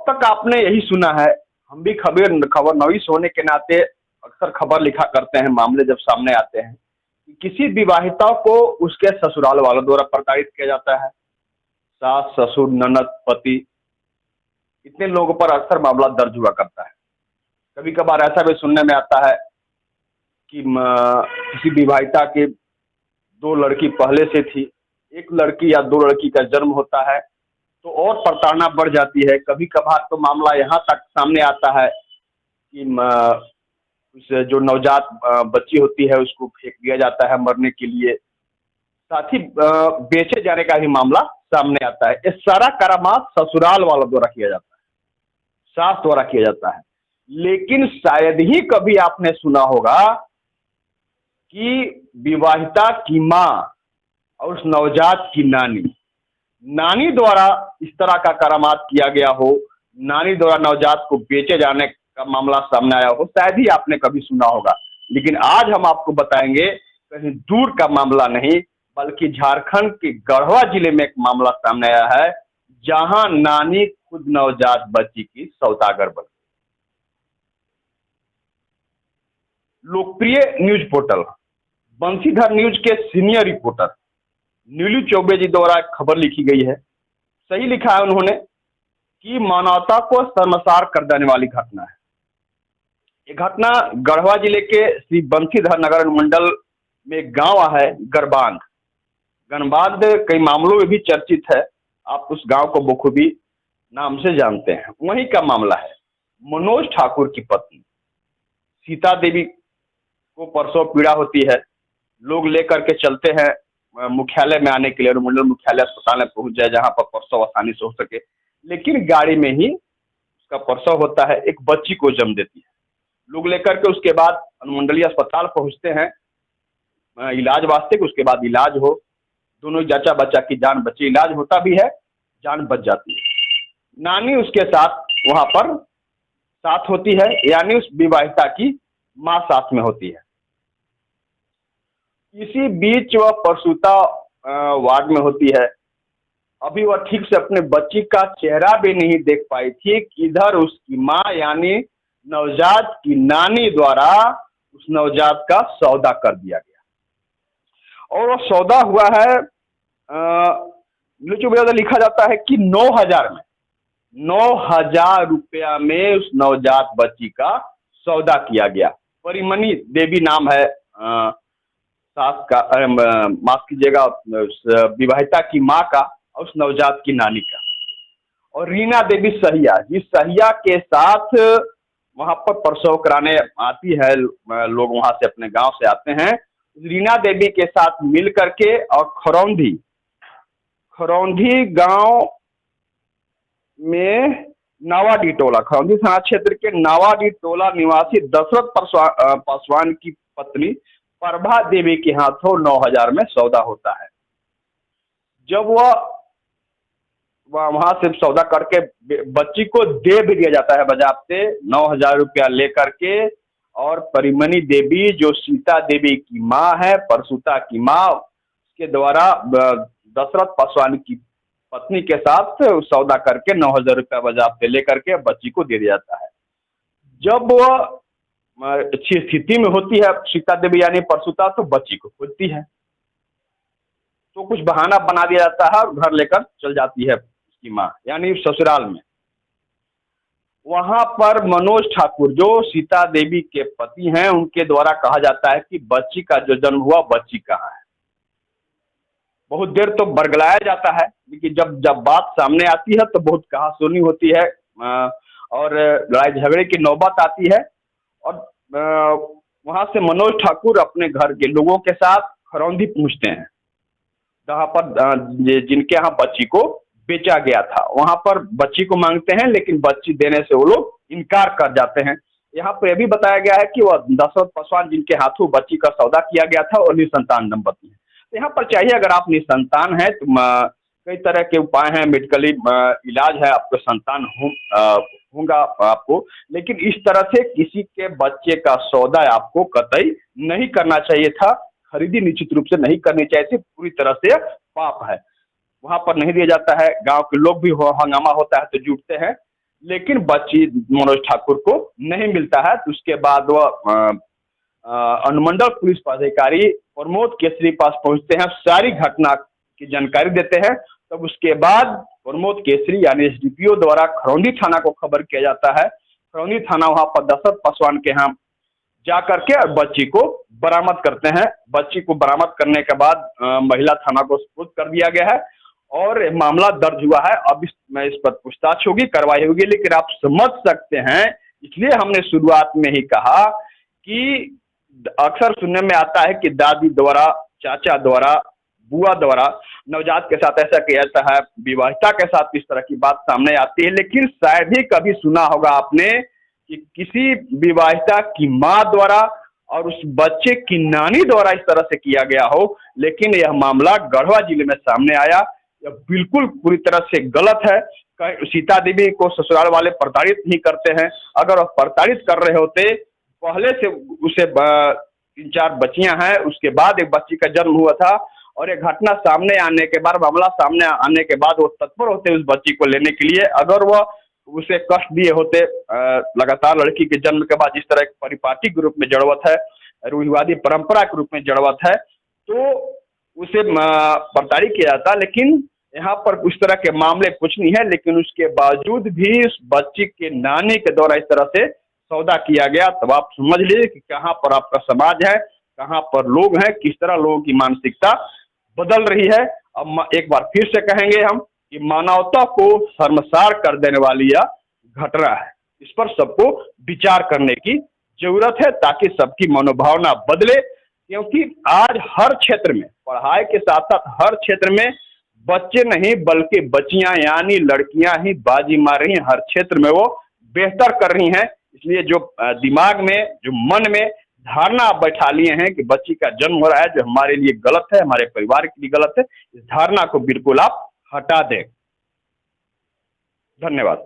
तक आपने यही सुना है, हम भी खबर नवीस होने के नाते अक्सर खबर लिखा करते हैं, मामले जब सामने आते हैं कि किसी विवाहिता को उसके ससुराल वालों द्वारा प्रताड़ित किया जाता है। सास, ससुर, ननद, पति, इतने लोगों पर अक्सर मामला दर्ज हुआ करता है। कभी कभार ऐसा भी सुनने में आता है कि किसी विवाहिता के दो लड़की पहले से थी, एक लड़की या दो लड़की का जन्म होता है तो और प्रताड़ना बढ़ जाती है। कभी कभार तो मामला यहाँ तक सामने आता है कि उस जो नवजात बच्ची होती है उसको फेंक दिया जाता है मरने के लिए, साथ ही बेचे जाने का भी मामला सामने आता है। ये सारा करामात ससुराल वालों द्वारा किया जाता है, सास द्वारा किया जाता है। लेकिन शायद ही कभी आपने सुना होगा कि विवाहिता की माँ और उस नवजात की नानी द्वारा इस तरह का करामात किया गया हो, नानी द्वारा नवजात को बेचे जाने का मामला सामने आया हो, शायद ही आपने कभी सुना होगा। लेकिन आज हम आपको बताएंगे कहीं दूर का मामला नहीं, बल्कि झारखंड के गढ़वा जिले में एक मामला सामने आया है, जहां नानी खुद नवजात बच्ची की सौदागर बन गई। लोकप्रिय न्यूज पोर्टल बंशीधर न्यूज के सीनियर रिपोर्टर नीलू चौबे जी द्वारा खबर लिखी गई है। सही लिखा है उन्होंने कि मानवता को शर्मसार कर देने वाली घटना है। ये घटना गढ़वा जिले के श्री बंशीधर नगर मंडल में एक गांव है गरबांध। गनबांध कई मामलों में भी चर्चित है, आप उस गांव को बखूबी नाम से जानते हैं। वहीं का मामला है मनोज ठाकुर की पत्नी सीता देवी को प्रसव पीड़ा होती है। लोग लेकर के चलते हैं मुख्यालय में आने के लिए, अनुमंडल मुख्यालय अस्पताल में पहुंच जाए जहां पर प्रसव आसानी से हो सके, लेकिन गाड़ी में ही उसका प्रसव होता है, एक बच्ची को जन्म देती है। लोग लेकर के उसके बाद अनुमंडलीय अस्पताल पहुंचते हैं इलाज वास्ते, उसके बाद इलाज हो, दोनों जच्चा बच्चा की जान बची, इलाज होता भी है, जान बच जाती है। नानी उसके साथ वहां पर साथ होती है, यानी उस विवाहिता की माँ साथ में होती है। इसी बीच वह प्रसूता वार्ड में होती है। अभी वह ठीक से अपने बच्ची का चेहरा भी नहीं देख पाई थी कि इधर उसकी माँ यानी नवजात की नानी द्वारा उस नवजात का सौदा कर दिया गया। और वह सौदा हुआ है लिखा जाता है कि 9,000 में, 9,000 रुपया में उस नवजात बच्ची का सौदा किया गया। परिमनी देवी नाम है सास का, माफ कीजिएगा, विवाहिता की माँ का और उस नवजात की नानी का। और रीना देवी सहिया, जिस सहिया के साथ वहां पर प्रसव कराने आती है, लोग वहां से अपने गांव से आते हैं, रीना देवी के साथ मिल करके और खरौंधी गांव में नावाडी टोला, खरौंधी थाना क्षेत्र के नावाडी टोला निवासी दशरथ पासवान की पत्नी प्रभा देवी के हाथों 9,000 में सौदा होता है। जब वह वहां से सौदा करके बच्ची को दे भी दिया जाता है बजाते 9,000 रुपया लेकर के, और परिमनी देवी जो सीता देवी की माँ है, प्रसूता की माँ, उसके द्वारा दशरथ पासवान की पत्नी के साथ सौदा करके 9,000 रुपया बजाते लेकर के बच्ची को दे दिया जाता है। जब वह अच्छी स्थिति में होती है सीता देवी यानी प्रसूता, तो बच्ची को खोजती है, तो कुछ बहाना बना दिया जाता है और घर लेकर चल जाती है उसकी माँ यानी ससुराल में। वहां पर मनोज ठाकुर जो सीता देवी के पति हैं, उनके द्वारा कहा जाता है कि बच्ची का जो जन्म हुआ, बच्ची कहाँ है। बहुत देर तो बरगलाया जाता है, लेकिन जब बात सामने आती है तो बहुत कहासुनी होती है और लड़ाई झगड़े की नौबत आती है। और वहां से मनोज ठाकुर अपने घर के लोगों के साथ खरौंधी पहुंचते हैं, जहाँ पर जिनके यहाँ बच्ची को बेचा गया था, वहां पर बच्ची को मांगते हैं, लेकिन बच्ची देने से वो लोग इनकार कर जाते हैं। यहाँ पर यह भी बताया गया है कि वह दशरथ पासवान जिनके हाथों बच्ची का सौदा किया गया था और निसंतान दंपति है। तो यहाँ पर चाहिए, अगर आप निसंतान हैं तो कई तरह के उपाय हैं, मेडिकली इलाज है, आपको संतान होगा आपको, लेकिन इस तरह से किसी के बच्चे का सौदा आपको कतई नहीं करना चाहिए था। खरीदी निश्चित रूप से नहीं करनी चाहिए थी, पूरी तरह से पाप है। वहां पर नहीं दिया जाता है, गांव के लोग भी हंगामा होता है तो जुटते हैं, लेकिन बच्ची मनोज ठाकुर को नहीं मिलता है। तो उसके बाद वह अनुमंडल पुलिस पदाधिकारी प्रमोद केसरी पास पहुंचते हैं, सारी घटना की जानकारी देते हैं। तब उसके बाद प्रमोद केसरी यानी एसडीपीओ द्वारा खरौंधी थाना को खबर किया जाता है। खरौंधी थाना वहां पर दशरथ पासवान के यहाँ जा करके बच्ची को बरामद करते हैं। बच्ची को बरामद करने के बाद महिला थाना को सुपुर्द कर दिया गया है और मामला दर्ज हुआ है। अब इस पर पूछताछ होगी, कार्रवाई होगी। लेकिन आप समझ सकते हैं, इसलिए हमने शुरुआत में ही कहा कि अक्सर सुनने में आता है कि दादी द्वारा, चाचा द्वारा, बुआ द्वारा नवजात के साथ ऐसा किया जाता है, विवाहिता के साथ इस तरह की बात सामने आती है। लेकिन शायद ही कभी सुना होगा आपने कि किसी विवाहिता की मां द्वारा और उस बच्चे की नानी द्वारा इस तरह से किया गया हो। लेकिन यह मामला गढ़वा जिले में सामने आया। यह बिल्कुल पूरी तरह से गलत है। सीता देवी को ससुराल वाले प्रताड़ित नहीं करते हैं। अगर वह प्रताड़ित कर रहे होते, पहले से उसे 3-4 बच्चियां हैं, उसके बाद एक बच्ची का जन्म हुआ था और एक घटना सामने आने के बाद, मामला सामने आने के बाद वो तत्पर होते उस बच्ची को लेने के लिए। अगर वह उसे कष्ट दिए होते, लगातार लड़की के जन्म के बाद जिस तरह परिपाटी के रूप में जड़वत है, रूढ़िवादी परंपरा के रूप में जड़वत है, तो उसे प्रताड़ित किया जाता। लेकिन यहाँ पर उस तरह के मामले कुछ नहीं है। लेकिन उसके बावजूद भी उस बच्ची के नानी के द्वारा इस तरह से सौदा किया गया। तब आप समझ लीजिए कि कहाँ पर आपका समाज है, कहाँ पर लोग हैं, किस तरह लोगों की मानसिकता बदल रही है। अब एक बार फिर से कहेंगे हम कि मानवता को शर्मसार कर देने वाली यह घटना है। इस पर सबको विचार करने की जरूरत है ताकि सबकी मनोभावना बदले। क्योंकि आज हर क्षेत्र में, पढ़ाई के साथ साथ हर क्षेत्र में बच्चे नहीं बल्कि बच्चियां यानी लड़कियां ही बाजी मार रही हैं। हर क्षेत्र में वो बेहतर कर रही हैं। इसलिए जो दिमाग में, जो मन में धारणा आप बैठा लिए हैं कि बच्ची का जन्म हो रहा है, जो हमारे लिए गलत है, हमारे परिवार के लिए गलत है, इस धारणा को बिल्कुल आप हटा दें। धन्यवाद।